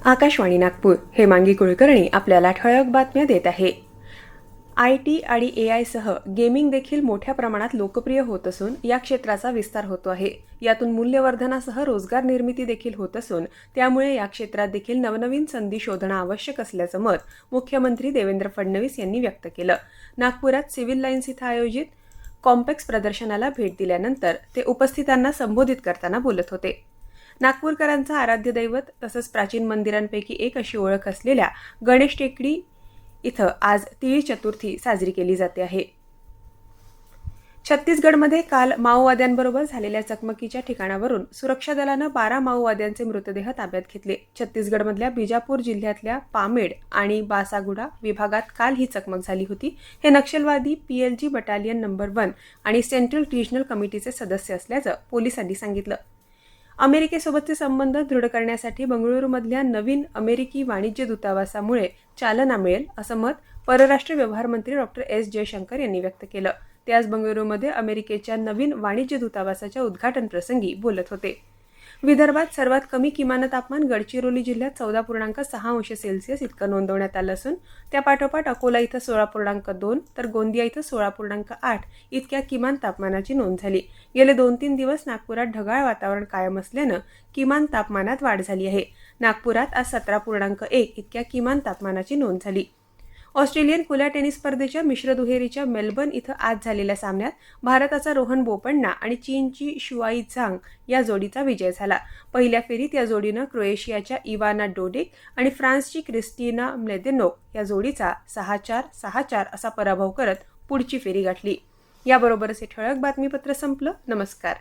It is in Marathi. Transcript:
आकाशवाणी नागपूर हेमांगी कुलकर्णी आपल्याला ठळक बातम्या देत आहे. IT आणि AI सह गेमिंग देखील मोठ्या प्रमाणात लोकप्रिय होत असून या क्षेत्राचा विस्तार होतो आहे. यातून मूल्यवर्धनासह रोजगार निर्मिती देखील होत असून त्यामुळे या क्षेत्रात देखील नवनवीन संधी शोधणं आवश्यक असल्याचं मत मुख्यमंत्री देवेंद्र फडणवीस यांनी व्यक्त केलं. नागपुरात सिव्हिल लाईन्स इथं आयोजित कॉम्पेक्स प्रदर्शनाला भेट दिल्यानंतर ते उपस्थितांना संबोधित करताना बोलत होते. नागपूरकरांचं आराध्य दैवत तसंच प्राचीन मंदिरांपैकी एक अशी ओळख असलेल्या गणेश टेकडी इथं आज तिळी चतुर्थी साजरी केली जाते आहे. छत्तीसगडमध्ये काल माओवाद्यांबरोबर झालेल्या चकमकीच्या ठिकाणावरून सुरक्षा दलानं 12 माओवाद्यांचे मृतदेह ताब्यात घेतले. छत्तीसगडमधल्या बिजापूर जिल्ह्यातल्या पामेड आणि बासागुडा विभागात काल ही चकमक झाली होती. हे नक्षलवादी PLG बटालियन नंबर 1 आणि सेंट्रल रिजनल कमिटीचे सदस्य असल्याचं पोलिसांनी सांगितलं. अमेरिकेसोबतचे संबंध दृढ करण्यासाठी बंगळुरूमधल्या नवीन अमेरिकी वाणिज्य दूतावासामुळे चालना मिळेल असं मत परराष्ट्र व्यवहार मंत्री डॉ. S. जयशंकर यांनी व्यक्त केलं. ते आज बंगळुरूमध्ये अमेरिकेच्या नवीन वाणिज्य दूतावासाच्या उद्घाटन प्रसंगी बोलत होते. विदर्भात सर्वात कमी किमान तापमान गडचिरोली जिल्ह्यात 14.6 इतकं नोंदवण्यात आलं असून त्यापाठोपाठ अकोला इथं 16.2 तर गोंदिया इथं 16.8 इतक्या किमान तापमानाची नोंद झाली. गेले 2-3 दिवस नागपुरात ढगाळ वातावरण कायम असल्यानं किमान तापमानात वाढ झाली आहे. नागपुरात आज 17.1 इतक्या किमान तापमानाची नोंद झाली. ऑस्ट्रेलियन खुल्या टेनिस स्पर्धेच्या मिश्र दुहेरीच्या मेलबर्न इथं आज झालेल्या सामन्यात भारताचा रोहन बोपण्णा आणि चीनची शुआई झांग या जोडीचा विजय झाला. पहिल्या फेरीत या जोडीनं क्रोएशियाच्या इवाना डोडिक आणि फ्रान्सची क्रिस्टिना म्लेदेनोक या जोडीचा 6-4, 6-4 असा पराभव करत पुढची फेरी गाठली. याबरोबरच हे ठळक बातमीपत्र संपलं. नमस्कार.